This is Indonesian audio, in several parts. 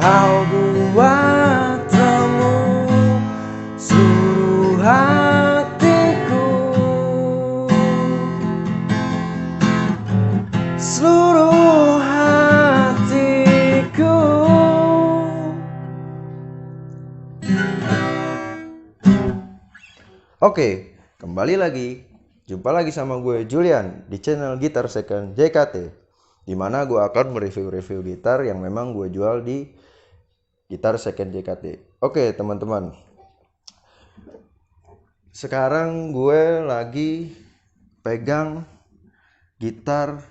Kau buat temu seluruh hatiku, seluruh hatiku. Oke, kembali lagi. Jumpa lagi sama gue Julian di channel Gitar Second JKT, di mana gue akan mereview-review gitar yang memang gue jual di Gitar Second JKT. Oke teman-teman, sekarang gue lagi pegang gitar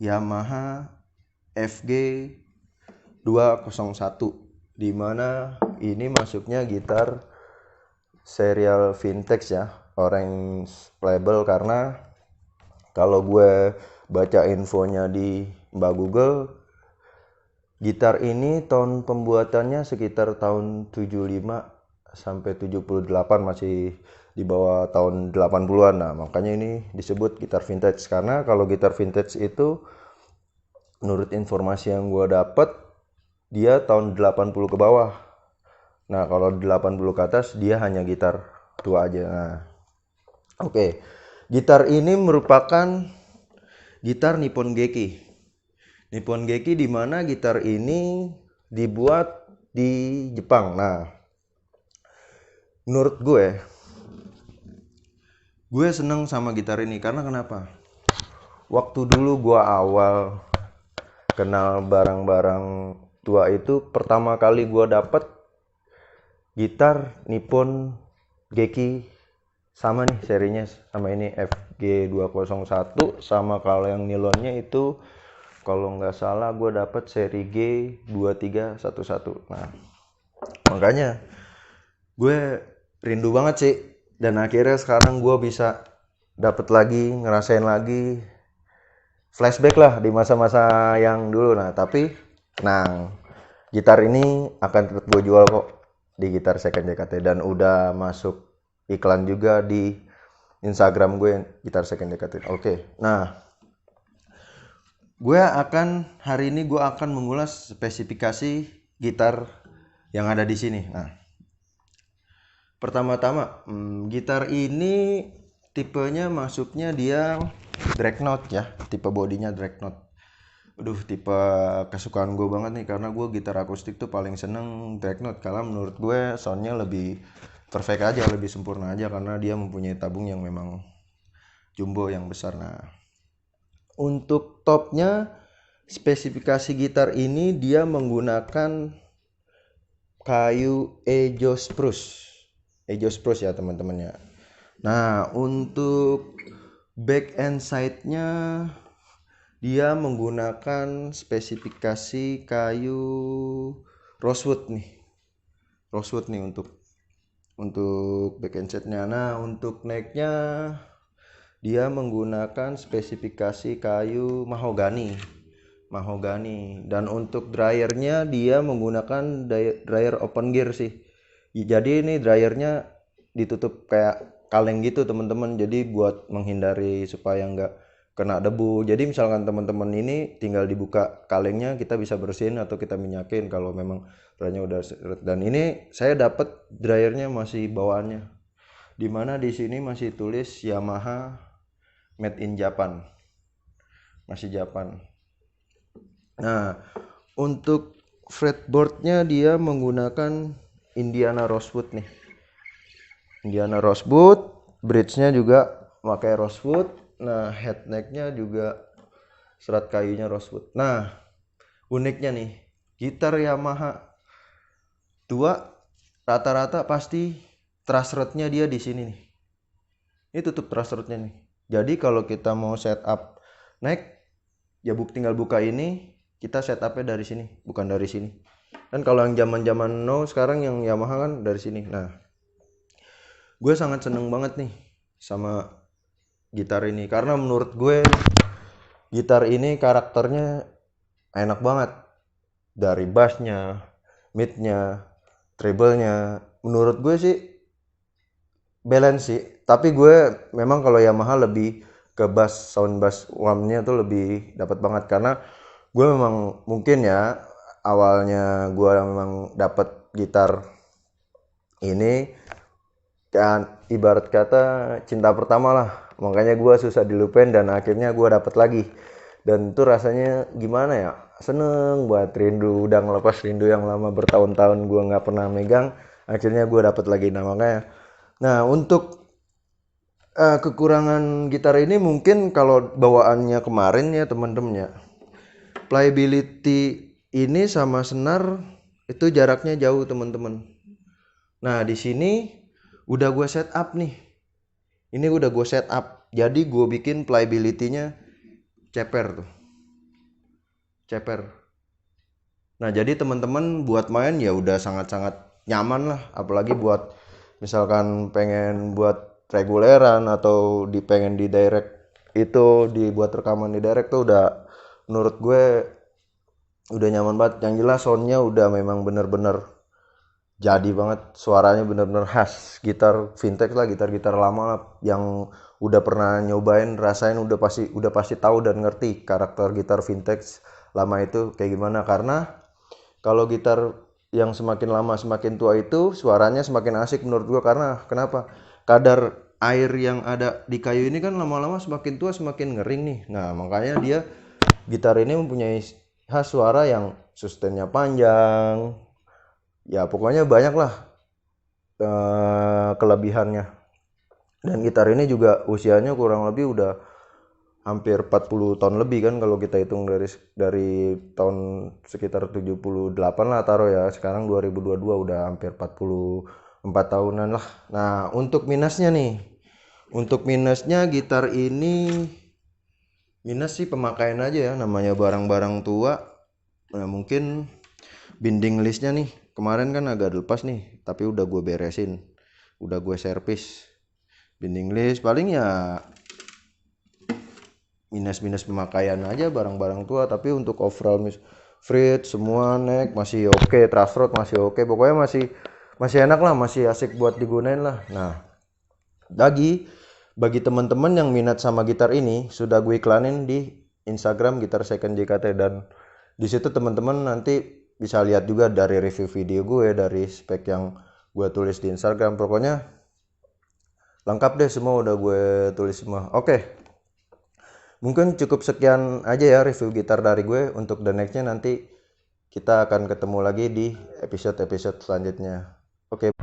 Yamaha FG 201, di mana ini masuknya gitar serial vintage ya, orange label, karena kalau gue baca infonya di Mbak Google, gitar ini tahun pembuatannya sekitar tahun 75 sampai 78, masih di bawah tahun 80-an. Nah, makanya ini disebut gitar vintage, karena kalau gitar vintage itu menurut informasi yang gue dapet dia tahun 80 ke bawah. Nah, kalau 80 ke atas dia hanya gitar tua aja. Nah, oke. Gitar ini merupakan gitar Nippon Geki. Nippon Geki, di mana gitar ini dibuat di Jepang. Nah, menurut gue seneng sama gitar ini karena kenapa? Waktu dulu gue awal kenal barang-barang tua itu, pertama kali gue dapet gitar Nippon Geki, sama nih serinya sama ini FG 201, sama kalau yang nilonnya itu kalau nggak salah gue dapet seri G2311. Nah, makanya gue rindu banget sih, dan akhirnya sekarang gue bisa dapet lagi, ngerasain lagi, flashback lah di masa-masa yang dulu. Nah, tapi tenang, gitar ini akan tetap gue jual kok di Gitar Second JKT, dan udah masuk iklan juga di Instagram gue, Gitar Second JKT. Oke. Nah, hari ini gue akan mengulas spesifikasi gitar yang ada di sini. Nah, pertama-tama, gitar ini tipenya masuknya dia Dreadnought ya, tipe bodinya Dreadnought. Aduh, tipe kesukaan gue banget nih, karena gue gitar akustik tuh paling seneng Dreadnought, karena menurut gue soundnya lebih perfect aja, lebih sempurna aja, karena dia mempunyai tabung yang memang jumbo yang besar. Nah, untuk topnya, spesifikasi gitar ini dia menggunakan kayu Ejo spruce ya teman-temannya. Nah, untuk back and side-nya dia menggunakan spesifikasi kayu rosewood nih untuk back and side-nya. Nah, untuk neck-nya dia menggunakan spesifikasi kayu mahogani, dan untuk dryernya dia menggunakan dryer open gear sih. Jadi ini dryernya ditutup kayak kaleng gitu teman-teman, jadi buat menghindari supaya nggak kena debu. Jadi misalkan teman-teman ini tinggal dibuka kalengnya, kita bisa bersihin atau kita minyakin kalau memang dryernya udah seret. Dan ini saya dapat dryernya masih bawaannya, dimana di sini masih tulis Yamaha made in Japan, masih Japan. Nah, untuk fretboardnya dia menggunakan Indiana Rosewood nih, bridge-nya juga pakai rosewood. Nah, head neck-nya juga serat kayunya rosewood. Nah, uniknya nih, gitar Yamaha tua rata-rata pasti truss rod-nya dia di sini nih. Ini tutup truss rod-nya nih. Jadi kalau kita mau setup neck, ya tinggal buka ini, kita setupnya dari sini, bukan dari sini. Dan kalau yang zaman-zaman now sekarang yang Yamaha kan dari sini. Nah, gue sangat seneng banget nih sama gitar ini, karena menurut gue gitar ini karakternya enak banget, dari bassnya, midnya, treble-nya. Menurut gue sih balance sih, tapi gue memang kalau Yamaha lebih ke bass, sound bass warmnya tuh lebih dapat banget, karena gue memang mungkin ya awalnya gue memang dapat gitar ini kan ibarat kata cinta pertama lah, makanya gue susah dilupain dan akhirnya gue dapat lagi. Dan itu rasanya gimana ya, seneng buat rindu, udah ngelepas rindu yang lama bertahun-tahun gue nggak pernah megang, akhirnya gue dapat lagi. Nah makanya, nah untuk kekurangan gitar ini mungkin kalau bawaannya kemarin ya teman-teman ya, playability ini sama senar itu jaraknya jauh teman-teman. Nah di sini udah gue setup nih, ini udah gue setup, jadi gue bikin playability-nya ceper tuh, ceper. Nah jadi teman-teman buat main ya udah sangat-sangat nyaman lah, apalagi buat misalkan pengen buat reguleran atau pengen di direct, itu dibuat rekaman di direct tuh udah menurut gue udah nyaman banget. Yang jelas soundnya udah memang bener-bener jadi banget, suaranya bener-bener khas gitar vintage lah, gitar-gitar lama lah, yang udah pernah nyobain rasain udah pasti tahu dan ngerti karakter gitar vintage lama itu kayak gimana. Karena kalau gitar yang semakin lama semakin tua itu suaranya semakin asik menurut gua. Karena kenapa? Kadar air yang ada di kayu ini kan lama-lama semakin tua semakin ngering nih. Nah makanya dia gitar ini mempunyai khas suara yang sustainnya panjang, ya pokoknya banyak lah kelebihannya. Dan gitar ini juga usianya kurang lebih udah hampir 40 tahun lebih kan, kalau kita hitung dari tahun sekitar 78 lah taruh ya, sekarang 2022 udah hampir 44 tahunan lah. Nah untuk minusnya nih, untuk minusnya gitar ini minus sih pemakaian aja ya, namanya barang-barang tua. Nah mungkin binding listnya nih kemarin kan agak lepas nih, tapi udah gue beresin, udah gue servis binding list. Paling ya minus pemakaian aja barang-barang tua, tapi untuk overall fret semua neck masih oke, truss rod masih oke, pokoknya masih enak lah, masih asik buat digunain lah. Nah bagi teman-teman yang minat sama gitar ini sudah gue iklanin di Instagram Gitar Second JKT, dan di situ teman-teman nanti bisa lihat juga dari review video gue, dari spek yang gue tulis di Instagram. Pokoknya lengkap deh semua, udah gue tulis semua. Oke, mungkin cukup sekian aja ya review gitar dari gue. Untuk the nextnya nanti kita akan ketemu lagi di episode-episode selanjutnya. Oke.